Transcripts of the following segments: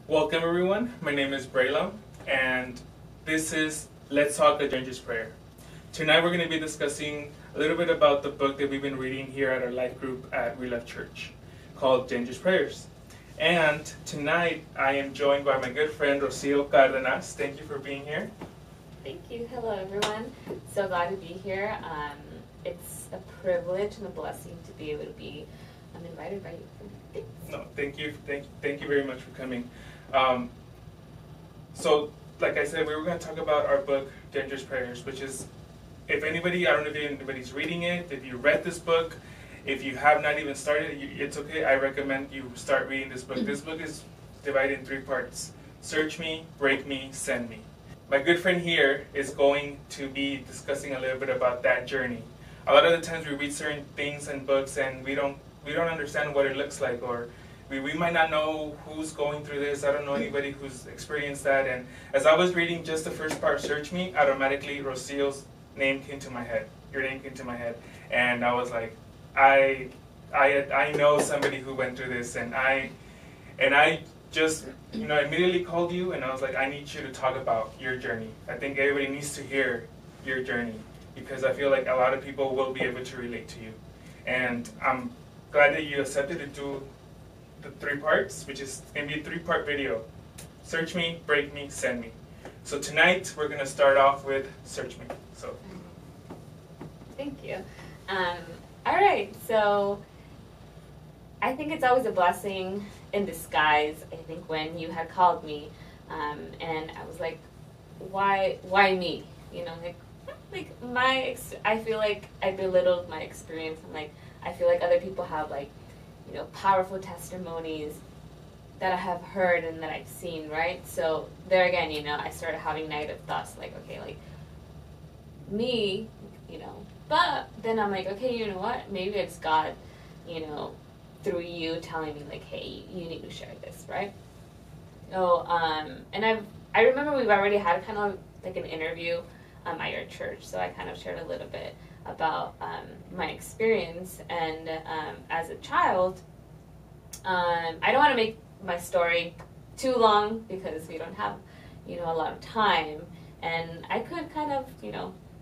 Welcome everyone, my name is Brayllum and this is Let's Talk a Ginger's Prayer. Tonight we're going to be discussing a little bit about the book that we've been reading here at our life group at We Love Church called Ginger's Prayers. And tonight I am joined by my good friend Rocio Cardenas. Thank you for being here. Thank you. Hello everyone. So glad to be here. It's a privilege and a blessing to be able to be invited by you. Thanks. No, thank you very much for coming. So, like I said, we were going to talk about our book, Ginger's Prayers, which is, if anybody, I don't know if anybody's reading it, if you read this book, if you have not even started, it's okay. I recommend you start reading this book. This book is divided in 3 parts. Search me, break me, send me. My good friend here is going to be discussing a little bit about that journey. A lot of the times we read certain things in books and we don't understand what it looks like, or we might not know who's going through this. I don't know anybody who's experienced that. And as I was reading just the first part, Search Me, automatically Rocio's name came to my head. Your name came to my head. And I was like, I know somebody who went through this, and I just, immediately called you, and I was like, I need you to talk about your journey. I think everybody needs to hear your journey, because I feel like a lot of people will be able to relate to you. And I'm glad that you accepted to do the 3 parts, which is going to be a 3-part video. Search me, break me, send me. So tonight we're going to start off with Search Me. So. Thank you. All right, so I think it's always a blessing in disguise. I think when you had called me, and I was like, why me? I feel like I belittled my experience. I feel like other people have powerful testimonies that I have heard and that I've seen, right? So there again, I started having negative thoughts, me, but then I'm like, okay, you know what? Maybe it's God, through you telling me hey, you need to share this, right? So, and I remember we've already had kind of an interview at your church, so I kind of shared a little bit about my experience. And as a child, I don't want to make my story too long because we don't have, a lot of time, and I could kind of,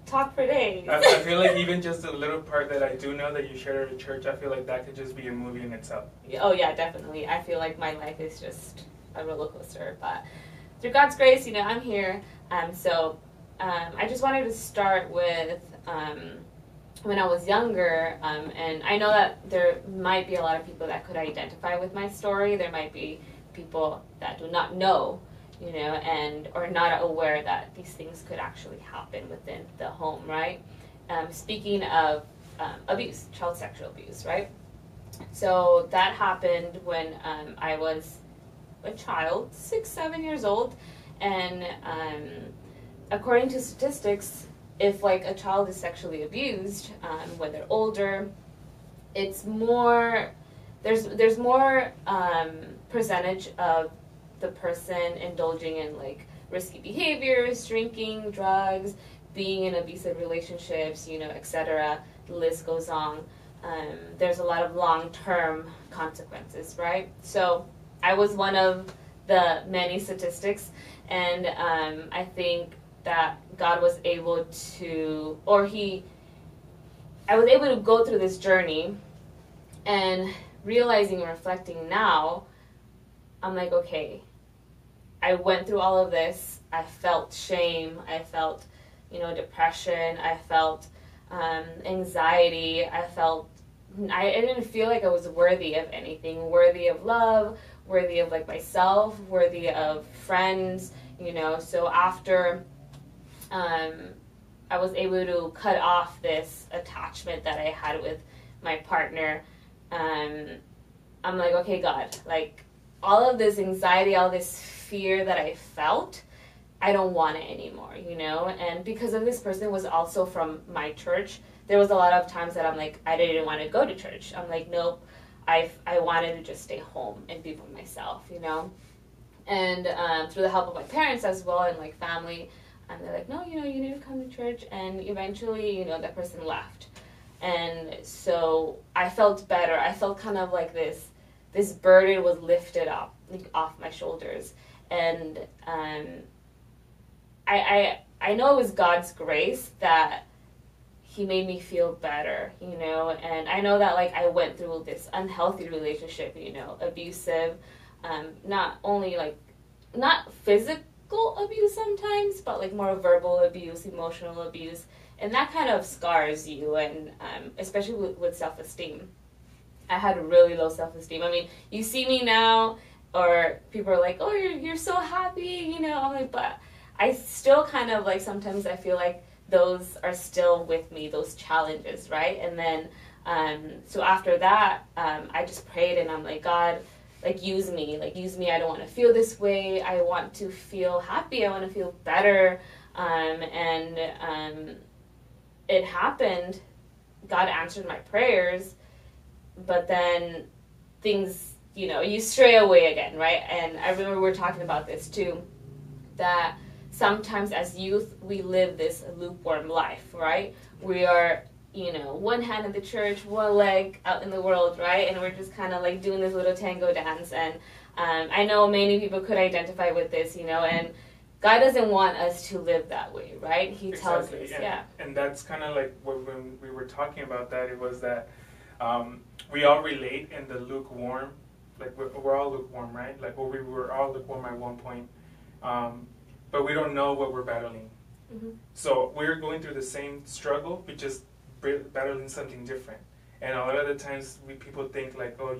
talk for days. I feel like even just a little part that I do know that you shared at a church, I feel like that could just be a movie in itself. Oh yeah, definitely. I feel like my life is just a roller coaster, but through God's grace, I'm here. I just wanted to start with when I was younger, and I know that there might be a lot of people that could identify with my story. There might be people that do not know, and are not aware that these things could actually happen within the home, right? Speaking of abuse, child sexual abuse, right? So that happened when I was a child, 6, 7 years old, and according to statistics, if a child is sexually abused when they're older, it's more, there's more percentage of the person indulging in risky behaviors, drinking, drugs, being in abusive relationships, etc. The list goes on. There's a lot of long-term consequences, right? So I was one of the many statistics, and I think that God was able to, I was able to go through this journey, and realizing and reflecting now, I'm like, okay, I went through all of this. I felt shame. I felt, depression. I felt anxiety. I didn't feel like I was worthy of anything, worthy of love, worthy of myself, worthy of friends, So after I was able to cut off this attachment that I had with my partner, I'm like, okay, God, all of this anxiety, all this fear that I felt, I don't want it anymore, And because of this person was also from my church, there was a lot of times that I'm like, I didn't want to go to church. I'm like, nope, I wanted to just stay home and be with myself, And through the help of my parents as well and family, and they're like, no, you need to come to church. And eventually, that person left. And so I felt better. I felt kind of this burden was lifted up, like off my shoulders. And I know it was God's grace that he made me feel better, you know, and I know that, like, I went through this unhealthy relationship, you know, abusive, not only, like, not physical abuse sometimes, but, like, more verbal abuse, emotional abuse, and that kind of scars you, and especially with self-esteem. I had really low self-esteem. I mean, you see me now, or people are like, oh, you're so happy, you know, I'm like, but I still kind of, like, sometimes I feel like those are still with me, those challenges, right? And then, so after that, I just prayed, and I'm like, God, like, use me, I don't want to feel this way, I want to feel happy, I want to feel better, and it happened, God answered my prayers, but then things, you know, you stray away again, right? And I remember we were talking about this too, that sometimes as youth, we live this lukewarm life, right? We are, you know, one hand in the church, one leg out in the world, right? And we're just kind of like doing this little tango dance. And I know many people could identify with this, you know, and God doesn't want us to live that way, right? He tells us, yeah. And that's kind of like when we were talking about that, it was that we all relate in the lukewarm, like we're all lukewarm, right? Like, well, we were all lukewarm at one point. But we don't know what we're battling. Mm-hmm. So we're going through the same struggle, but just battling something different. And a lot of the times people think like, oh,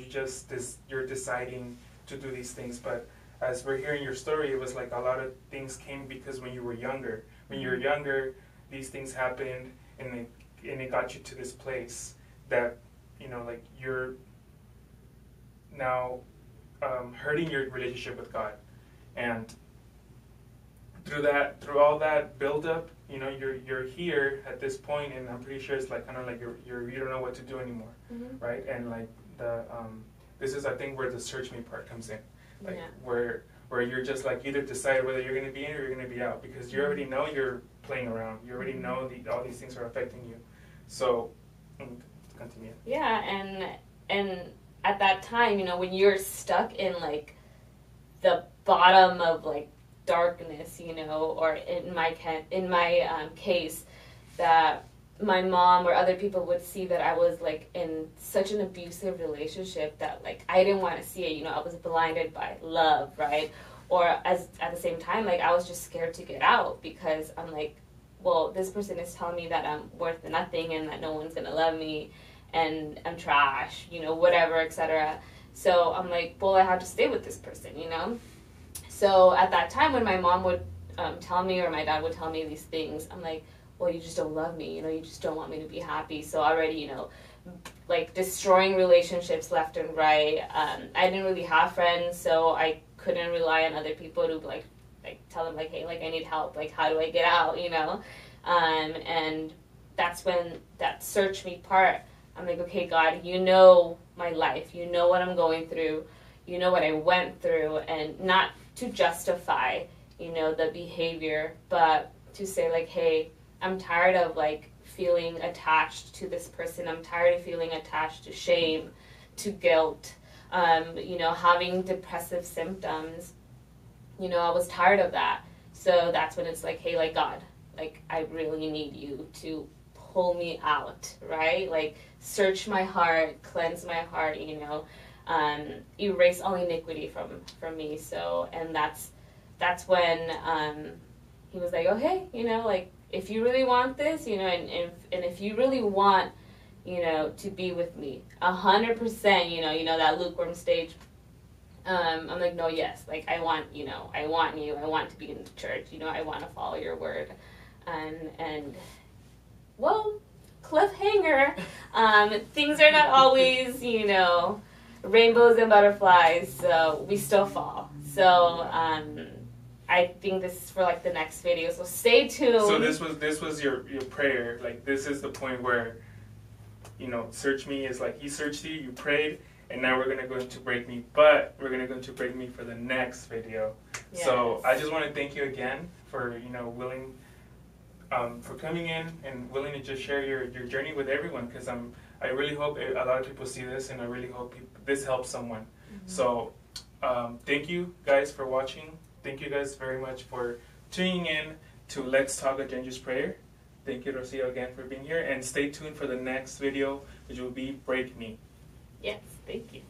you're deciding to do these things. But as we're hearing your story, it was like a lot of things came because when you were younger. When you were younger, these things happened, and it got you to this place that, you know, like you're now hurting your relationship with God. And through all that buildup, you know, you're here at this point, and I'm pretty sure it's like kind of like you don't know what to do anymore, mm-hmm. right? And like this is, I think, where the search me part comes in, like where you're just like either decide whether you're going to be in or you're going to be out, because you already know you're playing around, you already know all these things are affecting you. So continue. Yeah, and at that time, you know, when you're stuck in like the bottom of like darkness, you know, or in my case, that my mom or other people would see that I was like in such an abusive relationship that like I didn't want to see it, you know, I was blinded by love, right? Or at the same time, like I was just scared to get out, because I'm like, well, this person is telling me that I'm worth nothing and that no one's gonna love me and I'm trash, you know, whatever, etc. So I'm like, well, I have to stay with this person, you know? So at that time when my mom would tell me, or my dad would tell me these things, I'm like, well, you just don't love me, you know, you just don't want me to be happy. So already, you know, like destroying relationships left and right. I didn't really have friends, so I couldn't rely on other people to like tell them like, hey, like I need help, like how do I get out, you know? And that's when that search me part, I'm like, okay, God, you know my life, you know what I'm going through, you know what I went through, and not to justify, you know, the behavior, but to say like, hey, I'm tired of like feeling attached to this person. I'm tired of feeling attached to shame, to guilt, you know, having depressive symptoms. You know, I was tired of that. So that's when it's like, hey, like God, like I really need you to pull me out, right? Like search my heart, cleanse my heart, you know, erase all iniquity from me. So, and that's when he was like, okay, you know, like if you really want this, you know, and if you really want, you know, to be with me 100%, you know, that lukewarm stage, I'm like, no, yes, like I want, you know, I want you, I want to be in the church, you know, I want to follow your word. And well, cliffhanger, things are not always, you know, rainbows and butterflies, so we still fall. So I think this is for like the next video, so stay tuned. So this was your prayer, like this is the point where, you know, search me is like he searched you, you prayed, and now we're going to go into break me, but we're going to go into break me for the next video. Yes. So I just want to thank you again for, you know, willing, for coming in and willing to just share your journey with everyone, because I really hope a lot of people see this, and I really hope this helps someone. Mm-hmm. So Thank you guys for watching. Thank you guys very much for tuning in to Let's Talk a Ginger's Prayer. Thank you, Rocio, again for being here. And stay tuned for the next video, which will be Break Me. Yes, thank you.